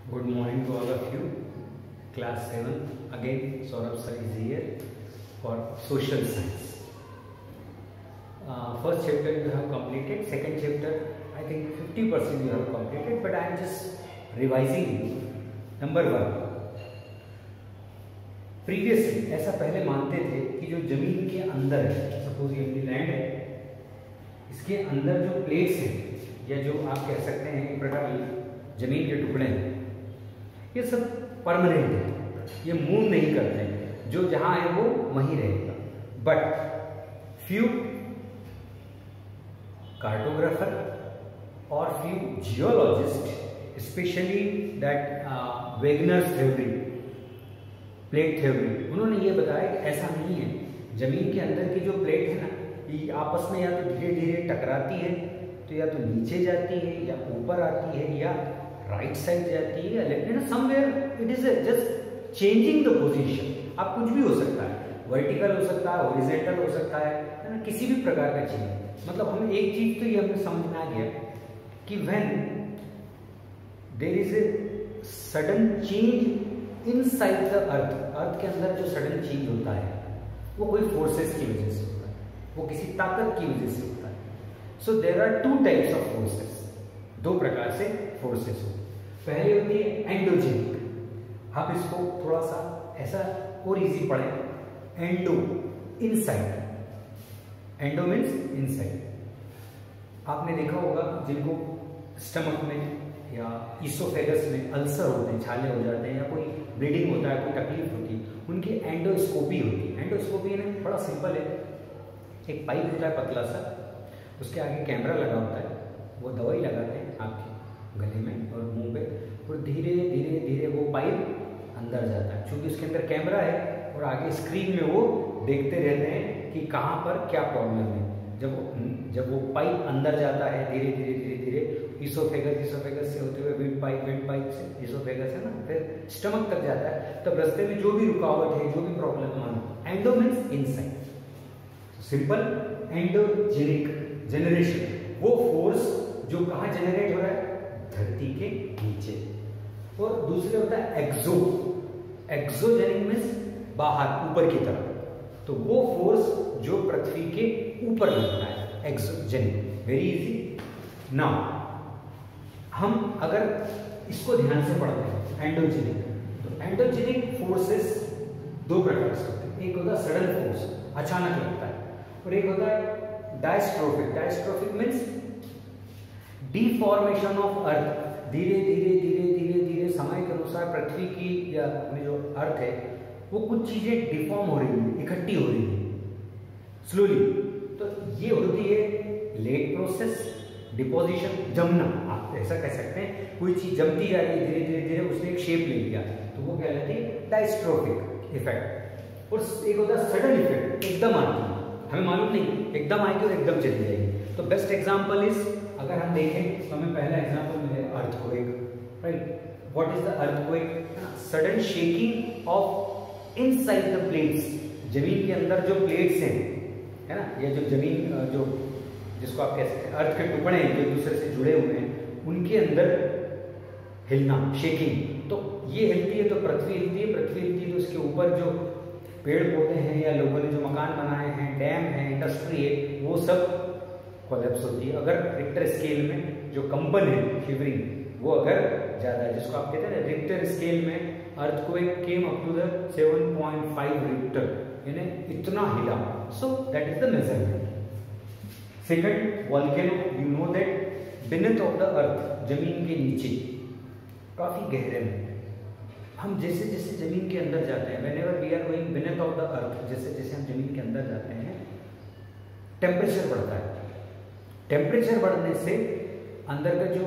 Good morning to all of you. Class 7. Again, Saurabh sir is here for social science. First chapter you have completed. Second chapter, I think 50% you have completed. But I am just revising you. Number 1. Previously ऐसा पहले मानते थे कि जो जमीन के अंदर है, सपोज ये लैंड है, इसके अंदर जो प्लेट्स हैं या जो आप कह सकते हैं एक प्रकार जमीन के टुकड़े हैं, ये सब परमानेंट है, ये मूव नहीं करते हैं, जो जहां है वो वहीं रहेगा. बट फ्यू कार्टोग्राफर और few geologists, specially that Wegener's theory, plate theory, उन्होंने ये बताया कि ऐसा नहीं है. जमीन के अंदर की जो प्लेट है ना, ये आपस में या तो धीरे धीरे टकराती है, तो या तो नीचे जाती है या ऊपर आती है या राइट साइड जाती है, लेकिन somewhere it is just changing the position. आप कुछ भी हो सकता है, वर्टिकल हो सकता है, हॉरिजॉन्टल हो सकता है ना, किसी भी प्रकार का चेंज. मतलब हम एक चीज तो ये हमें समझ में आ गया कि when there is a sudden change inside the earth, earth के अंदर जो सडन चेंज होता है वो कोई फोर्सेस की वजह से होता है, वो किसी ताकत की वजह से होता है. So there are two types of forces, दो प्रकार से फोर्सेस हो. पहले होती है एंडोजेनिक. आप इसको थोड़ा सा ऐसा और इजी पढ़ें. Endo, inside. Endo means inside. आपने देखा होगा जिनको स्टमक में या इसोफेगस में अल्सर होते हैं, छाले हो जाते हैं या कोई ब्लीडिंग होता है, कोई तकलीफ होती है, उनकी एंडोस्कोपी होती है. एंडोस्कोपी ना बड़ा सिंपल है. एक पाइप होता है पतला सा, उसके आगे कैमरा लगा होता है, वो दवाई लगाते हैं आपके गले में और मुंह पे, और धीरे धीरे धीरे वो पाइप अंदर जाता है. क्योंकि उसके अंदर कैमरा है और आगे स्क्रीन में वो देखते रहते हैं कि कहाँ पर क्या प्रॉब्लम है. जब वो पाइप अंदर जाता है धीरे धीरे धीरे धीरे, इसोफेगस से होते हुए विंड पाइप से, इसोफेगस है ना, फिर स्टमक तक जाता है, तब रास्ते में जो भी रुकावट है, जो भी प्रॉब्लम है, endo means inside. Simple. Endogenic generation, वो फोर्स जो कहाँ जनरेट हो रहा है, धरती के नीचे. और दूसरे होता है एक्सो. एक्सोजेनिक मीन्स बाहर, ऊपर की तरफ. तो वो फोर्स जो पृथ्वी के ऊपर लगता है, एक्सोजेनिक. Very easy. नाउ हम अगर इसको ध्यान से पढ़ते हैं एंडोजेनिक, तो एंडोजेनिक फोर्सेस दो प्रकार से होते हैं. एक होता है सडन फोर्स, अचानक लगता है, और एक होता है diastrophic. Diastrophic means deformation of earth. धीरे धीरे धीरे धीरे धीरे समय के अनुसार पृथ्वी की या अपनी जो अर्थ है वो कुछ चीजें डिफॉर्म हो रही है, इकट्ठी हो रही है स्लोली. तो ये होती है लेट प्रोसेस, डिपोजिशन, जमना. आप ऐसा कह सकते हैं, कोई चीज जमती जा रही है धीरे धीरे धीरे, उसने एक शेप ले लिया, तो वो क्या कहलाती है, डायस्ट्रोफिक इफेक्ट. और एक होता है सडन इफेक्ट, एकदम आती है, हमें मालूम नहीं, एकदम आएगी और एकदम चली जाएगी. तो बेस्ट एग्जांपल इज, अगर हम देखें तो हमें पहला एग्जांपल मिले earthquake. Right. What is the earthquake? Sudden shaking of inside the plates. जमीन के अंदर जो प्लेट्स हैं, है ना, ये जो जमीन जो जिसको आप कह सकते हैं अर्थ के टुकड़े हैं जो एक दूसरे से जुड़े हुए हैं, उनके अंदर हिलना, शेकिंग. तो ये हिलती है तो पृथ्वी हिलती है, पृथ्वी हिलती है तो उसके ऊपर जो पेड़ पौधे हैं या लोगों ने जो मकान बनाए हैं, डैम है, इंडस्ट्री है, वो सब कोलैप्स होती है. अगर रिक्टर स्केल में जो कंपन है, शिवरिंग, वो अगर ज्यादा है, जिसको आप कहते हैं ना रिक्टर स्केल में earthquake came up to the 7.5 Richter, यानी इतना हिला. So that is the measurement. Second, volcano. You know that beneath of the earth, जमीन के नीचे काफी गहरे में, हम जैसे जैसे जमीन के अंदर जाते हैं, whenever we are going beneath of the earth, जैसे जैसे हम जमीन के अंदर जाते हैं, टेम्परेचर बढ़ता है. टेम्परेचर बढ़ने से अंदर का जो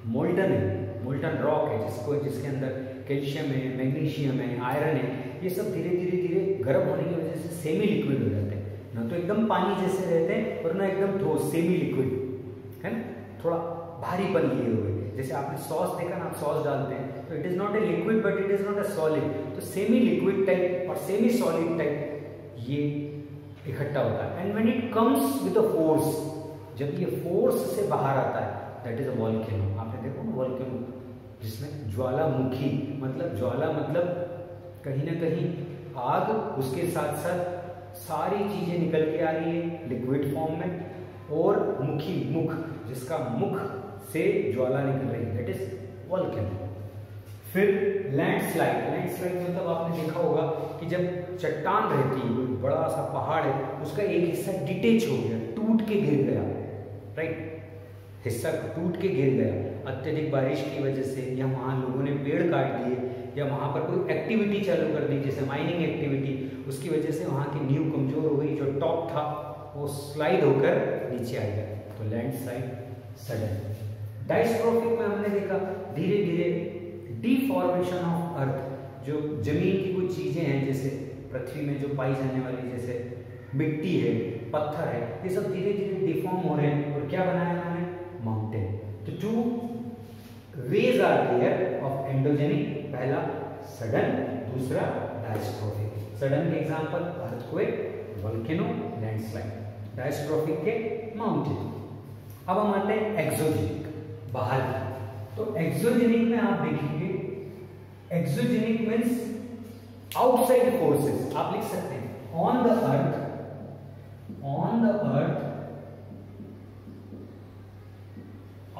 मोल्टन है, मोल्टन रॉक है, जिसके अंदर कैल्शियम है, मैग्नीशियम है, आयरन है, ये सब धीरे धीरे धीरे गर्म होने की वजह से सेमी लिक्विड हो जाते हैं. ना तो एकदम पानी जैसे रहते हैं और ना एकदम ठोस, सेमी लिक्विड, है ना, थोड़ा भारीपन लिए हुए. जैसे आपने सॉस देखा ना, आप सॉस डालते हैं तो it is not a liquid but it is not a solid. तो सेमी लिक्विड टाइप और सेमी सॉलिड टाइप ये इकट्ठा होता है. And when it comes with a force, जब ये फोर्स से बाहर आता है, दैट इज अ वोल्केनो. आपने देखो ना वोल्केनो जिसमें ज्वालामुखी मतलब ज्वाला मतलब कहीं ना कहीं आग, उसके साथ साथ सारी चीजें निकल के आ रही है लिक्विड फॉर्म में, और मुखी मुख जिसका मुख से ज्वाला निकल रही है, दैट इज वोल्केनो। फिर लैंडस्लाइड, लैंडस्लाइड मतलब आपने देखा होगा कि जब चट्टान रहती है, कोई बड़ा सा पहाड़ है, उसका एक हिस्सा डिटेच हो गया, टूट के गिर गया, राइट, हिस्सा टूट के गिर गया अत्यधिक बारिश की वजह से, या वहाँ लोगों ने पेड़ काट दिए, या वहाँ पर कोई एक्टिविटी चालू कर दी जैसे माइनिंग एक्टिविटी, उसकी वजह से वहाँ की नींव कमजोर हो गई, जो टॉप था वो स्लाइड होकर नीचे आ गया, तो लैंडस्लाइड सडन। डायस्ट्रोफिक में हमने देखा धीरे धीरे डिफॉर्मेशन ऑफ अर्थ, जो जमीन की कुछ चीजें हैं जैसे पृथ्वी में जो पाई जाने वाली जैसे मिट्टी है, पत्थर है, ये सब धीरे धीरे डिफॉर्म हो रहे हैं, और क्या बनाया उन्होंने, माउंटेन। तो two ways are there of endogenic, पहला सडन, दूसरा डायस्ट्रोफिक। सडन के example earthquake, volcano, landslide, diastrophic के माउंटेन। अब हम आते हैं एक्सोजेनिक, बाहर की। तो एक्सोजेनिक में आप देखेंगे, एक्सोजेनिक मीन्स आउटसाइड फोर्सेस, आप लिख सकते हैं on the earth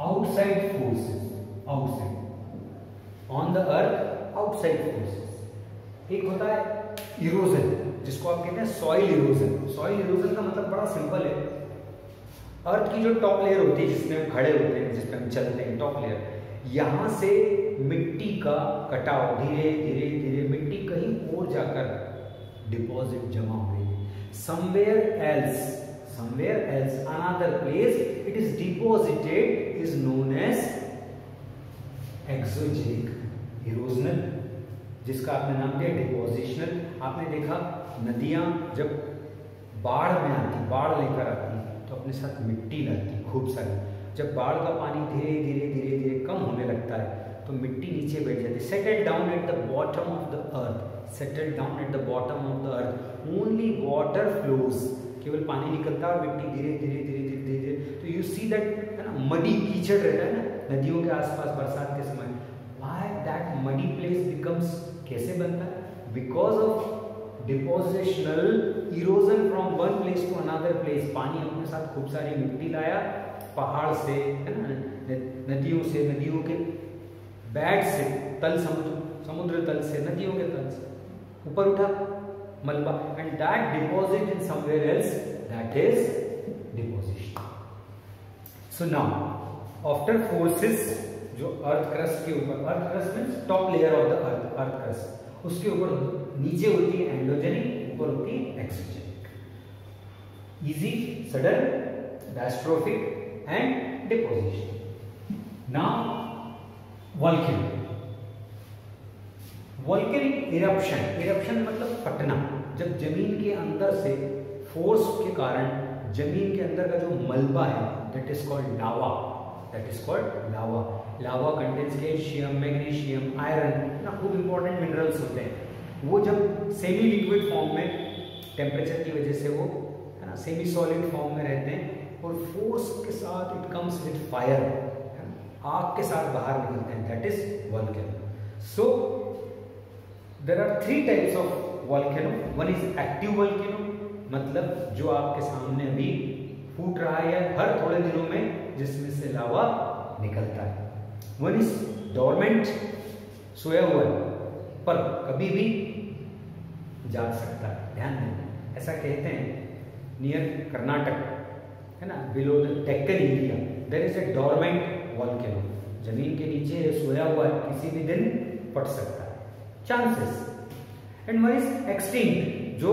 outside forces, outside on the earth outside forces। एक होता है इरोजन, जिसको आप कहते हैं सॉइल इरोजन। सॉइल इरोजन का मतलब बड़ा सिंपल है, अर्थ की जो टॉप लेयर होती है जिसमें हम खड़े होते हैं, जिसमें हम चलते हैं, टॉप लेयर, यहां से मिट्टी का कटाव, धीरे धीरे धीरे मिट्टी कहीं और जाकर डिपॉजिट जमा हो रही है, somewhere else another place it is deposited is known as exogenic erosional, जिसका आपने नाम दिया डिपोजिशनल। आपने देखा नदियां जब बाढ़ में आती, बाढ़ लेकर आती, तो अपने साथ मिट्टी लाती खूब सारी, जब बाढ़ का पानी धीरे धीरे धीरे धीरे कम होने लगता है तो मिट्टी नीचे बैठ जाती है, settle down at the bottom of the earth, settle down at the bottom of the earth, only water flows, केवल पानी निकलता है और मिट्टी धीरे धीरे धीरे धीरे धीरे धीरे, तो यू सी दैट, है ना, मडी कीचड़ रहता है ना नदियों के आसपास बरसात के समय, why that muddy place becomes, कैसे बनता है, because of depositional erosion from one place to another place, पानी अपने साथ खूब सारी मिट्टी लाया पहाड़ से, है ना, नदियों से, नदियों के बेड से, तल समुद्र तल से, नदियों के तल से ऊपर उठा मलबा, and that deposit in somewhere else, that is deposition. So now after forces, जो अर्थ क्रस्ट के ऊपर, earth crust means top layer of the earth, earth crust, उसके ऊपर नीचे होती है एंडोजेनिक, ऊपर होती है exogenic, easy, sudden, diastrophic and deposition. Now volcano, volcanic eruption, eruption मतलब फटना, जब जमीन के अंदर से फोर्स के कारण जमीन के अंदर का जो मलबा है, that is called lava, that is called lava. Lava contains calcium, magnesium, iron, ना खूब इंपॉर्टेंट मिनरल्स होते हैं, वो जब सेमी लिक्विड फॉर्म में टेम्परेचर की वजह से वो, है ना, सेमी सॉलिड फॉर्म में रहते हैं, और फोर्स के साथ इट कम्स विद फायर, आग के साथ बाहर निकलते हैं, that is volcano. So there are 3 types of volcano, one is active volcano, मतलब जो आपके सामने अभी फूट रहा है हर थोड़े दिनों में, जिसमें से लावा निकलता है। वन इज डोरमेंट, सोया हुआ है पर कभी भी जाग सकता है, ध्यान दें, ऐसा कहते हैं नियर कर्नाटक, है ना, below the Deccan area there is a dormant volcano, जमीन के नीचे सोया हुआ है, किसी भी दिन फट सकता है, chances. And one is extinct, जो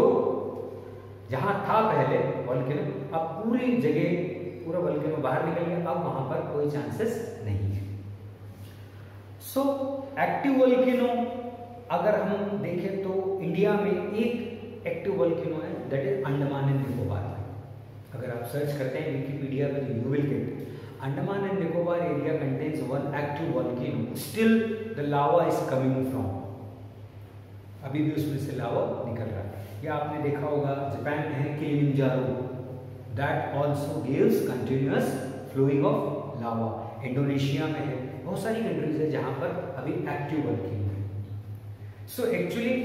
जहां था पहले वोल्केनो, अब पूरी जगह पूरा वोल्केनो बाहर निकल गया, अब वहां पर कोई चांसेस नहीं है। सो एक्टिव वोल्केनो अगर हम देखें तो इंडिया में एक एक्टिव वोल्केनो है, that is Andaman and Nicobar में। अगर आप सर्च करते हैं विकिपीडिया में तो you will get Andaman and Nicobar area contains one active volcano. Still the lava is coming from. अभी भी उसमें से लावा निकल रहा है। या आपने देखा होगा जापान में है Kilimanjaro, that also gives continuous flowing of lava. Indonesia में है बहुत सारी कंट्रीज है जहां पर अभी एक्टिव वोल्केनो है। सो एक्चुअली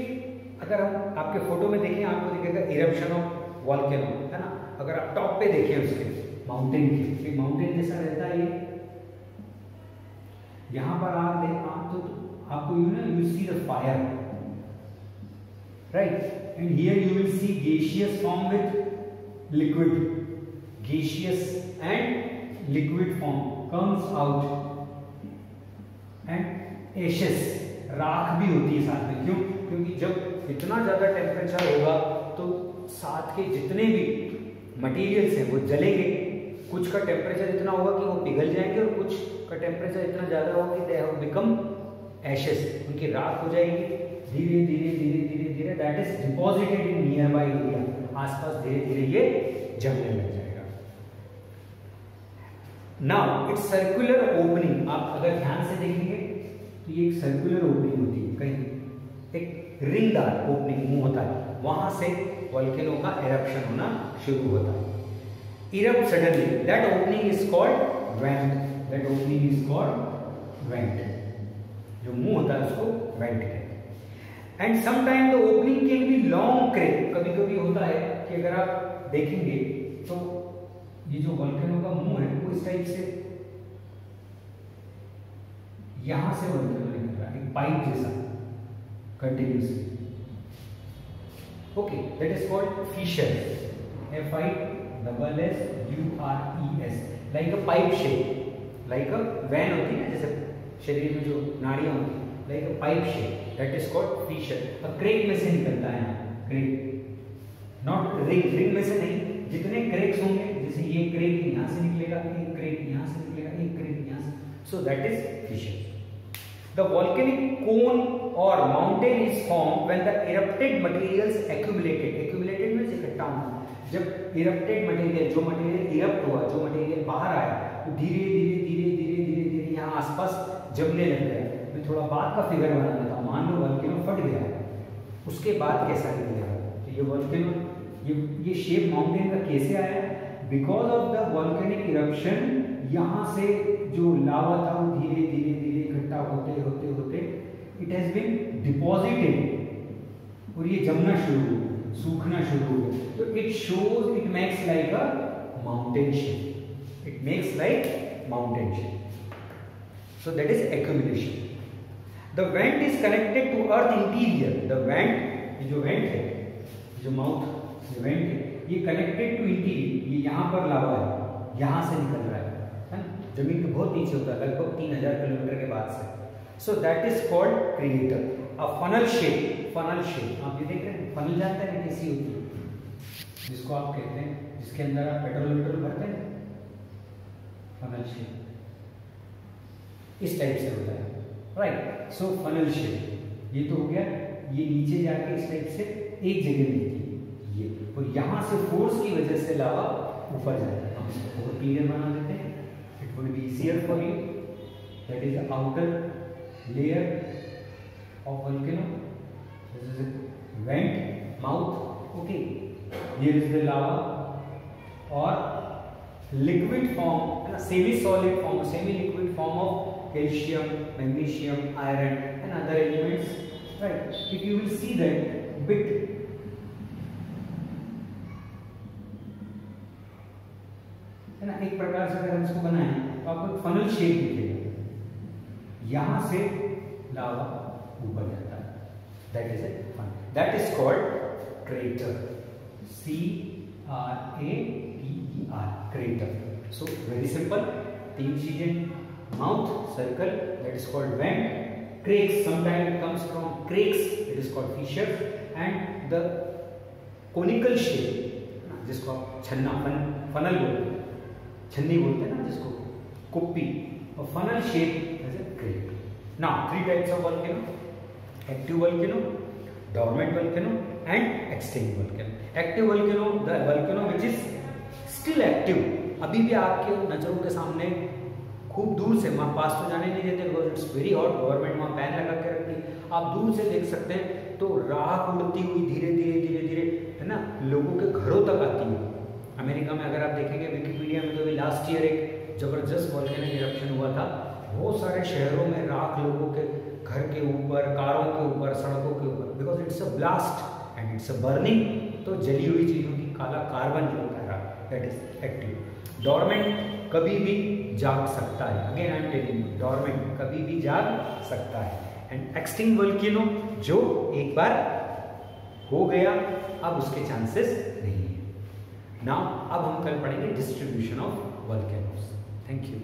अगर हम आपके फोटो में देखें आपको दिखेगा इरप्शन ऑफ वोल्केनो, है ना। अगर आप टॉप पे देखें उसके माउंटेन के, माउंटेन जैसा रहता है ये, यहां पर आप तो आपको you see the fire, right, and here you will see gaseous form with liquid, gaseous and liquid form comes out and ashes, राख भी होती है साथ में। क्यों? क्योंकि जब इतना ज्यादा टेम्परेचर होगा तो साथ के जितने भी मटेरियल्स हैं वो जलेंगे। कुछ का टेम्परेचर इतना होगा कि वो पिघल जाएंगे और कुछ का टेम्परेचर इतना ज्यादा होगा कि दे हैव बिकम एशेस, उनकी राख हो जाएगी धीरे धीरे धीरे धीरे धीरे, that is deposited in near by area, आसपास धीरे धीरे ये जमने लग जाएगा। नाउ इट्स सर्कुलर ओपनिंग, आप अगर ध्यान से देखेंगे तो ये एक सर्कुलर ओपनिंग होती है, कहीं एक रिंगदार ओपनिंग मुंह होता है, वहां से वोल्केनो का एरप्शन होना शुरू होता है। Erupt suddenly, that opening is called went, that opening is called went, जो मुंह होता है उसको वेंट कहते हैं। And sometime the opening can be long crack, कभी कभी होता है कि अगर आप देखेंगे तो ये जो वोल्केनो का मुंह है वो इस टाइप से यहां से वोल्केनो निकल रहा है, एक पाइप जैसा continuously, okay, that is called fissure, FISSURES, like a pipe shape, like a vein होती है जैसे शरीर में जो नाड़ियां होती है, like a pipe shape, that is called fissure. अब क्रेक में से निकलता है यहाँ, क्रेक, नॉट रिंग, रिंग में से नहीं, जितने क्रेक्स होंगे, जैसे ये क्रेक यहाँ से निकलेगा, एक क्रेक यहाँ से निकलेगा, एक क्रेक यहाँ से, so that is fissure. The volcanic cone or mountain is formed when the erupted materials accumulated, accumulated means इकट्ठा होना, जब erupted material, जो मटेरियल इरप्ट हुआ, जो मटेरियल बाहर आया, तो धीरे धीरे धीरे धीरे धीरे धीरे यहाँ आसपास जमने लग गया। मैं थोड़ा बाद का फिगर बना देता हूँ, मान लो वोल्केनो फट गया, उसके बाद कैसा निकलेगा, तो ये वोल्केनो, ये शेप माउंटेन का कैसे आया, because of the volcanic eruption, यहाँ से जो लावा था वो धीरे धीरे धीरे इकट्ठा होते होते होते इट हैज बीन डिपॉजिटेड और ये जमना शुरू, सूखना शुरू हो गया, तो it shows, it makes like a mountain shape, it makes like mountain shape, so that is accumulation. The vent is connected to earth interior, the vent, ये जो वेंट है, जो माउथ, जो वेंट है, ये कनेक्टेड टू इंटीरियर, ये यहाँ पर लावा है, यहाँ से निकल रहा है, जमीन के बहुत नीचे होता है, लगभग 3000 किलोमीटर के बाद से, so that is called creator. A funnel shape, funnel shape आप ये देख रहे हैं, फनल जानते हैं कैसी होती है, जिसको आप कहते हैं, जिसके अंदर आप पेट्रोल भरते हैं, फनल शेप इस टाइप से होता है, राइट, सो फनल शेप, ये तो हो गया, ये नीचे जाके इस टाइप से एक जगह मिलती है ये, और यहाँ से फोर्स की वजह से लावा ऊपर जाता है। हम इसको और क्लियर बना देते हैं, it will be easier for you, that is the outer layer of volcano, this is a vent mouth, okay, here is the lava or liquid form, semi solid form, semi liquid form of calcium, magnesium, iron and other elements, right, if you will see that bit, है ना, एक प्रकार से अगर हम इसको बनाएं तो आपको फनल शेप दिखेगा, यहां से लावा ऊपर जाता है, that is a funnel, that is called crater, CRATER, crater. So very simple, तीन चीजें, mouth, circle, that is called vent, cracks, sometime it comes from cracks, it is called fissure, and the conical shape, जिसको आप छन्ना, funnel बोलते हैं, छन्नी बोलते हैं ना जिसको, कुप्पी, और funnel shape as a crack. Now 3 types of volcano, active volcano, dormant volcano and extinct volcano. Active volcano, the volcano which is still active, अभी भी आपके नजरों के सामने, खूब दूर से, वहां पास तो जाने नहीं देते because it's very hot, government वहां पैन लगा के रखती है, आप दूर से देख सकते हैं तो राख उड़ती हुई धीरे धीरे धीरे धीरे, है ना, लोगों के घरों तक आती है। अमेरिका में अगर आप देखेंगे विकिपीडिया में तो भी लास्ट ईयर एक जबरदस्त वोल्केनिक इरप्शन हुआ था बहुत सारे शहरों में राख लोगों के घर के ऊपर, कारों के ऊपर, सड़कों के ऊपर, because it's a blast and it's a burning. तो जली हुई चीज़ों की काला कार्बन जो होता है दैट इज एक्टिव। डोरमेंट कभी भी जाग सकता है, again I am telling you, dormant कभी भी जाग सकता है। एंड एक्सटिंक्ट वोल्केनो जो एक बार हो गया, अब उसके चांसेस नहीं है। नाउ अब हम कल पढ़ेंगे distribution of volcanoes. Thank you.